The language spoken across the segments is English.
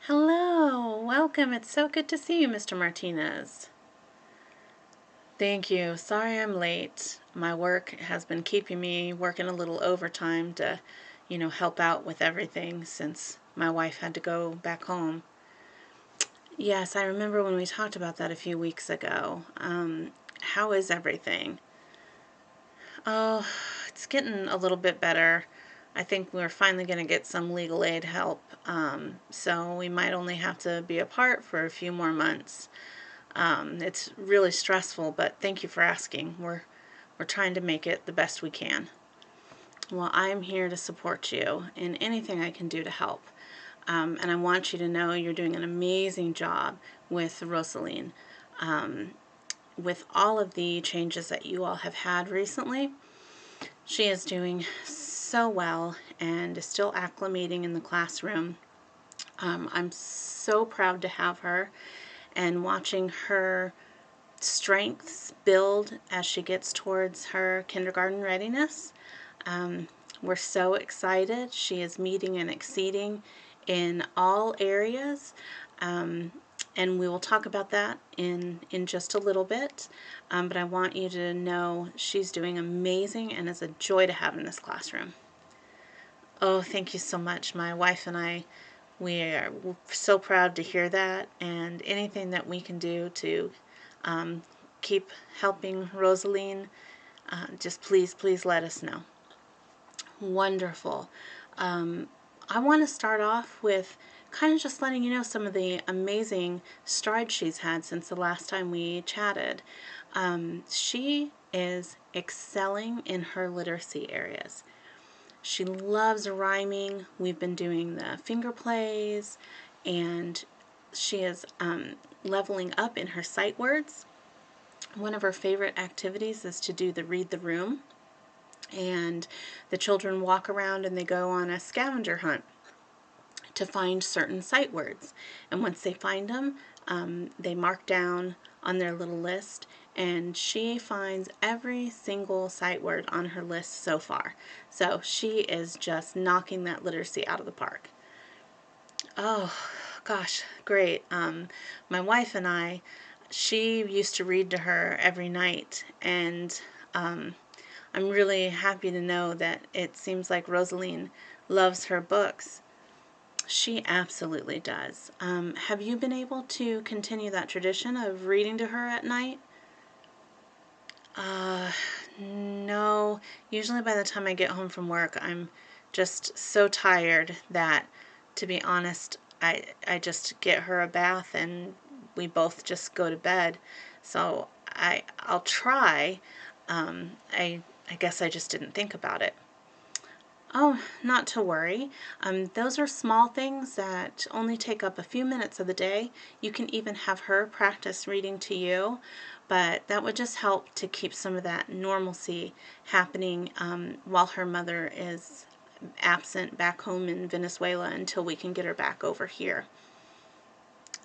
Hello, welcome. It's so good to see you, Mr. Martinez. Thank you. Sorry I'm late. My work has been keeping me working a little overtime to, help out with everything since my wife had to go back home. Yes, I remember when we talked about that a few weeks ago. How is everything? Oh, it's getting a little bit better. I think we're finally going to get some legal aid help. So we might only have to be apart for a few more months. It's really stressful, but thank you for asking. We're trying to make it the best we can. Well, I'm here to support you in anything I can do to help. And I want you to know you're doing an amazing job with Rosaline. With all of the changes that you all have had recently, she is doing so well and is still acclimating in the classroom. I'm so proud to have her and watching her strengths build as she gets towards her kindergarten readiness. We're so excited. She is meeting and exceeding in all areas. And we will talk about that in just a little bit. But I want you to know she's doing amazing and is a joy to have in this classroom. Oh, thank you so much. My wife and I, we are so proud to hear that, and anything that we can do to um, keep helping Rosaline, just please let us know. Wonderful. I want to start off with kind of just letting you know some of the amazing strides she's had since the last time we chatted. She is excelling in her literacy areas. She loves rhyming. We've been doing the finger plays, and she is leveling up in her sight words. One of her favorite activities is to do the read the room, and the children walk around and they go on a scavenger hunt to find certain sight words. And once they find them, they mark down on their little list, and she finds every single sight word on her list so far. So she is just knocking that literacy out of the park. Oh, gosh, great. My wife and I, she used to read to her every night, and I'm really happy to know that it seems like Rosaline loves her books. She absolutely does. Have you been able to continue that tradition of reading to her at night? Uh, no. Usually by the time I get home from work, I'm just so tired that, to be honest, I just get her a bath and we both just go to bed. So I'll try. I guess I just didn't think about it. Oh, not to worry. Those are small things that only take up a few minutes of the day. You can even have her practice reading to you, but that would just help to keep some of that normalcy happening while her mother is absent back home in Venezuela until we can get her back over here.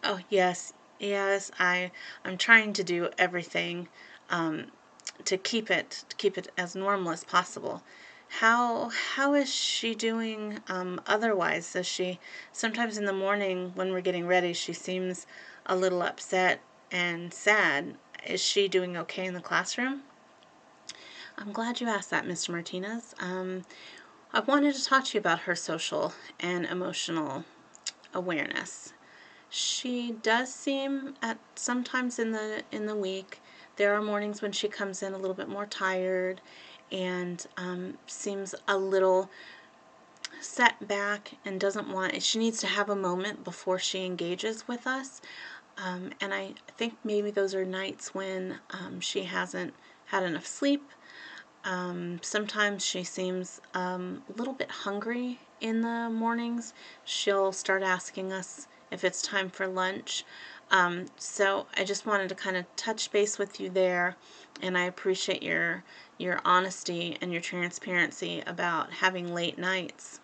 Oh, yes, yes. I'm trying to do everything um, to keep it as normal as possible. How is she doing otherwise? Is she sometimes in the morning when we're getting ready, she seems a little upset and sad. Is she doing okay in the classroom? I'm glad you asked that, Mr. Martinez. I wanted to talk to you about her social and emotional awareness. She does seem at sometimes in the week there are mornings when she comes in a little bit more tired and seems a little set back and doesn't want. She needs to have a moment before she engages with us. And I think maybe those are nights when she hasn't had enough sleep. Sometimes she seems a little bit hungry in the mornings. She'll start asking us if it's time for lunch. So I just wanted to kind of touch base with you there, and I appreciate your honesty and your transparency about having late nights.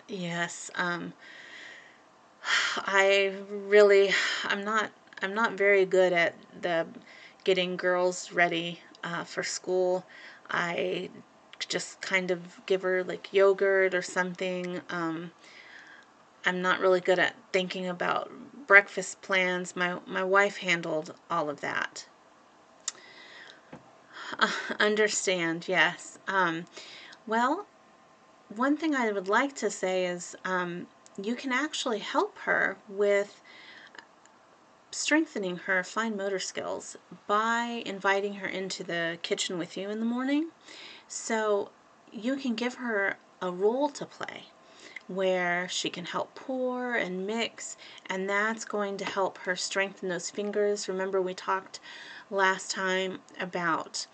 Yes, I really, I'm not, I'm not very good at the getting girls ready for school. I just kind of give her like yogurt or something. I'm not really good at thinking about breakfast plans. My wife handled all of that. Understand, yes. Well, one thing I would like to say is you can actually help her with strengthening her fine motor skills by inviting her into the kitchen with you in the morning. So you can give her a role to play where she can help pour and mix, and that's going to help her strengthen those fingers. Remember, we talked last time about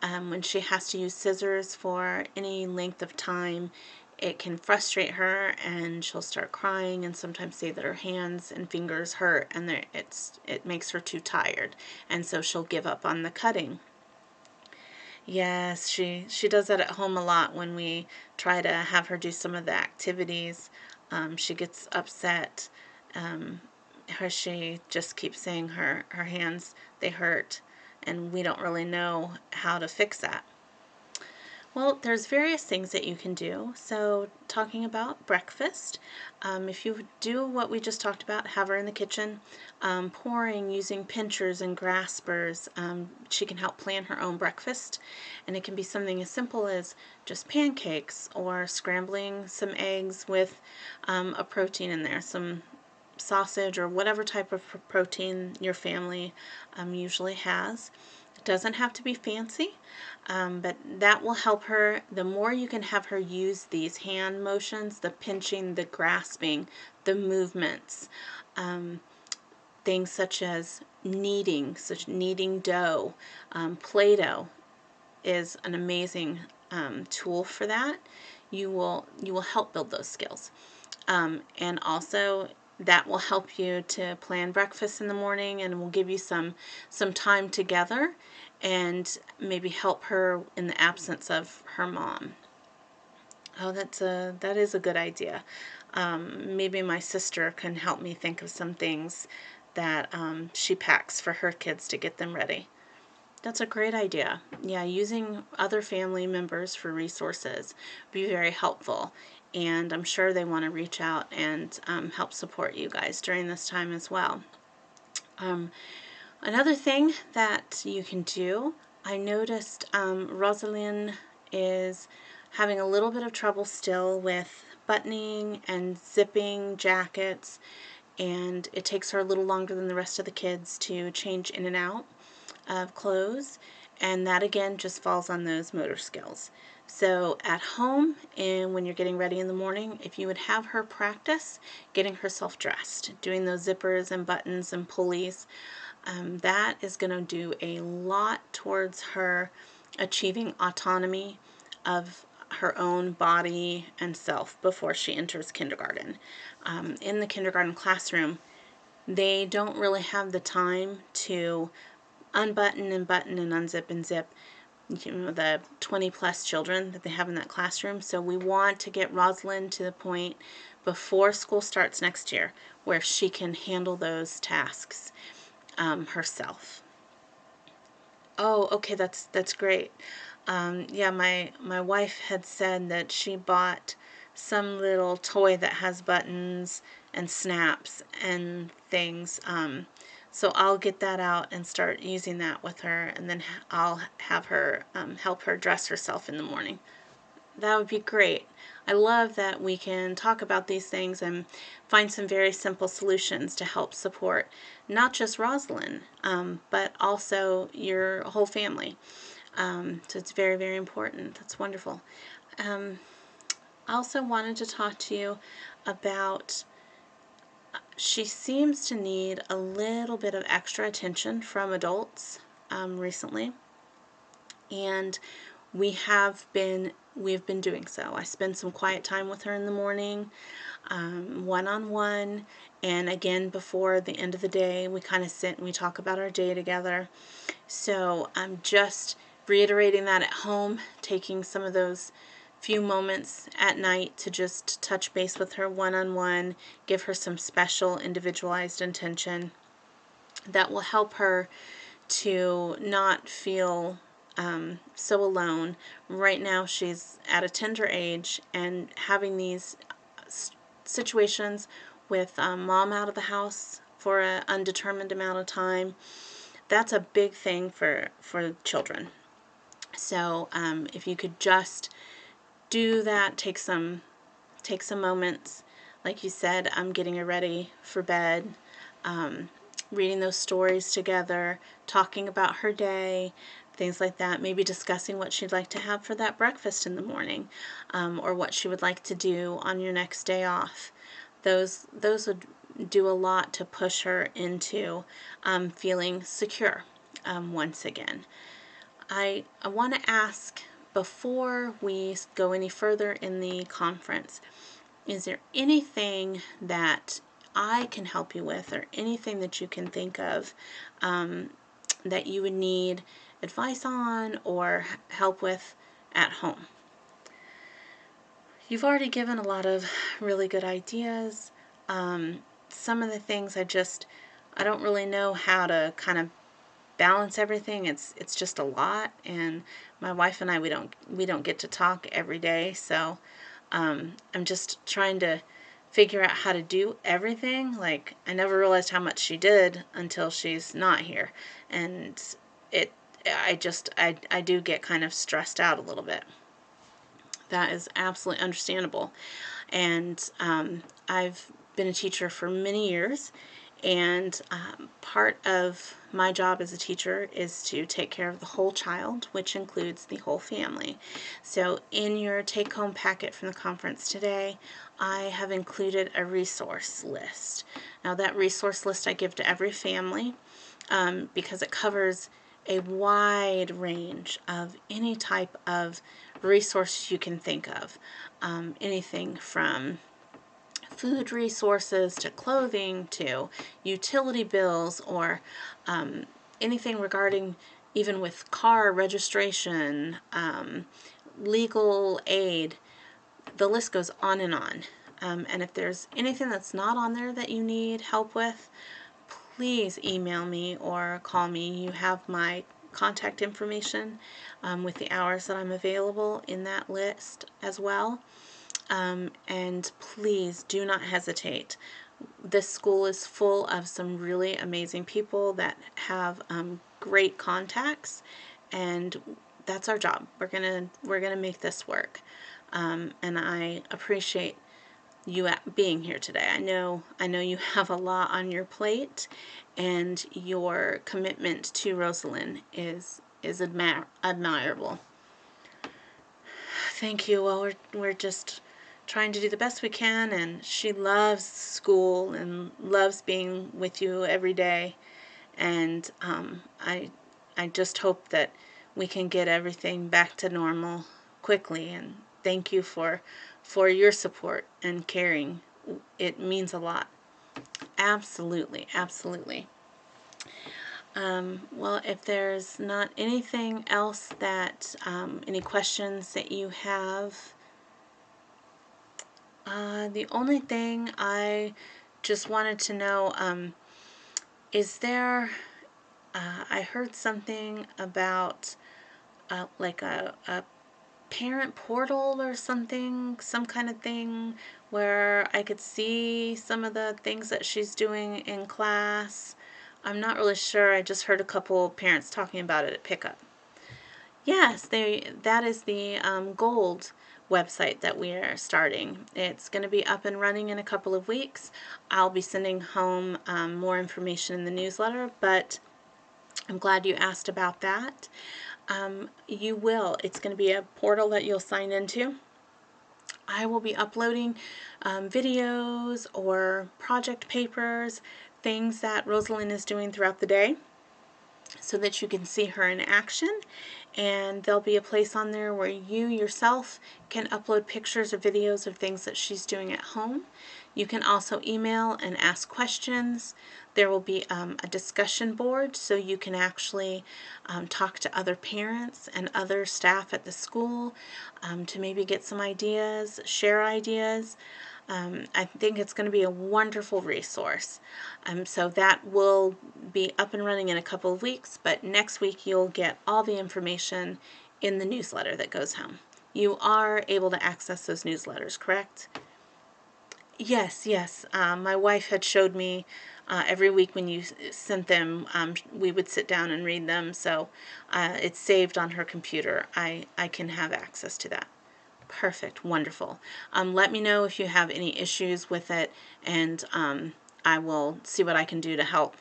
when she has to use scissors for any length of time, it can frustrate her and she'll start crying and sometimes say that her hands and fingers hurt and it makes her too tired, and so she'll give up on the cutting. Yes, she does that at home a lot when we try to have her do some of the activities. She gets upset. She just keeps saying her hands, they hurt, and we don't really know how to fix that. Well, there's various things that you can do. So, talking about breakfast, if you do what we just talked about, have her in the kitchen, pouring, using pinchers and graspers, she can help plan her own breakfast. And it can be something as simple as just pancakes or scrambling some eggs with a protein in there, some sausage or whatever type of protein your family usually has. It doesn't have to be fancy, but that will help her. The more you can have her use these hand motions, the pinching, the grasping, the movements, things such as kneading dough, Play-Doh is an amazing tool for that. You will help build those skills, and also that will help you to plan breakfast in the morning and will give you some time together and maybe help her in the absence of her mom. Oh, that is a good idea. Maybe my sister can help me think of some things that she packs for her kids to get them ready. That's a great idea. Yeah, using other family members for resources would be very helpful. And I'm sure they want to reach out and help support you guys during this time as well. Another thing that you can do, I noticed Rosalind is having a little bit of trouble still with buttoning and zipping jackets, and it takes her a little longer than the rest of the kids to change in and out of clothes, and that again just falls on those motor skills. So at home and when you're getting ready in the morning, if you would have her practice getting herself dressed, doing those zippers and buttons and pulleys, that is going to do a lot towards her achieving autonomy of her own body and self before she enters kindergarten. In the kindergarten classroom, they don't really have the time to unbutton and button and unzip and zip, the 20 plus children that they have in that classroom. So we want to get Rosalind to the point before school starts next year where she can handle those tasks herself. Oh, okay, that's great. Yeah, my wife had said that she bought some little toy that has buttons and snaps and things. So I'll get that out and start using that with her, and then I'll have her help her dress herself in the morning. That would be great. I love that we can talk about these things and find some very simple solutions to help support not just Rosalind, but also your whole family. So it's very, very important. That's wonderful. I also wanted to talk to you about she seems to need a little bit of extra attention from adults recently, and we've been doing so. I spend some quiet time with her in the morning, one-on-one, and again before the end of the day we kind of sit and we talk about our day together. So I'm just reiterating that at home, taking some of those few moments at night to just touch base with her one-on-one, give her some special individualized attention that will help her to not feel so alone. Right now she's at a tender age, and having these situations with mom out of the house for an undetermined amount of time, that's a big thing for children. So if you could just do that, take some moments, like you said, getting her ready for bed, reading those stories together, talking about her day, things like that. Maybe discussing what she'd like to have for that breakfast in the morning, or what she would like to do on your next day off. Those would do a lot to push her into feeling secure once again. I want to ask, before we go any further in the conference, is there anything that I can help you with, or anything that you can think of that you would need advice on or help with at home? You've already given a lot of really good ideas. Some of the things I don't really know how to kind of balance everything. It's just a lot, and my wife and I, we don't get to talk every day, so I'm just trying to figure out how to do everything. Like, I never realized how much she did until she's not here, and I do get kind of stressed out a little bit. That is absolutely understandable. And I've been a teacher for many years, and part of my job as a teacher is to take care of the whole child, which includes the whole family. So in your take-home packet from the conference today, I have included a resource list. Now, that resource list I give to every family because it covers a wide range of any type of resources you can think of. Anything from food resources to clothing to utility bills, or anything regarding even with car registration, legal aid. The list goes on and on. And if there's anything that's not on there that you need help with, please email me or call me. You have my contact information with the hours that I'm available in that list as well. And please do not hesitate. This school is full of some really amazing people that have great contacts, and that's our job. We're gonna make this work, and I appreciate you being here today. I know you have a lot on your plate, and your commitment to Rosalind is admirable. Thank you. Well, we're just trying to do the best we can, and she loves school and loves being with you every day. And I just hope that we can get everything back to normal quickly. And thank you for your support and caring. It means a lot. Absolutely, absolutely. Well, if there's not anything else that, any questions that you have, the only thing I just wanted to know, is there, I heard something about like a parent portal or something, some kind of thing where I could see some of the things that she's doing in class. I'm not really sure. I just heard a couple parents talking about it at pickup. Yes, that is the Gold website that we are starting. It's going to be up and running in a couple of weeks. I'll be sending home more information in the newsletter, but I'm glad you asked about that. You will. It's going to be a portal that you'll sign into. I will be uploading videos or project papers, things that Rosalind is doing throughout the day, so that you can see her in action. And there'll be a place on there where you yourself can upload pictures or videos of things that she's doing at home. You can also email and ask questions. There will be a discussion board, so you can actually talk to other parents and other staff at the school to maybe get some ideas, share ideas. I think it's going to be a wonderful resource. So that will be up and running in a couple of weeks, but next week you'll get all the information in the newsletter that goes home. You are able to access those newsletters, correct? Yes, yes. My wife had showed me every week when you sent them, we would sit down and read them. So it's saved on her computer. I can have access to that. Perfect. Wonderful. Let me know if you have any issues with it, and I will see what I can do to help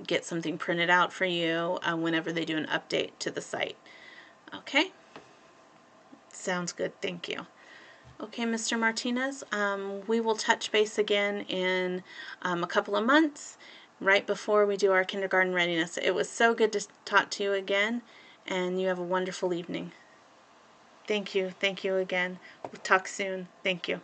get something printed out for you whenever they do an update to the site. Okay? Sounds good. Thank you. Okay, Mr. Martinez, we will touch base again in a couple of months, right before we do our kindergarten readiness. It was so good to talk to you again, and you have a wonderful evening. Thank you. Thank you again. We'll talk soon. Thank you.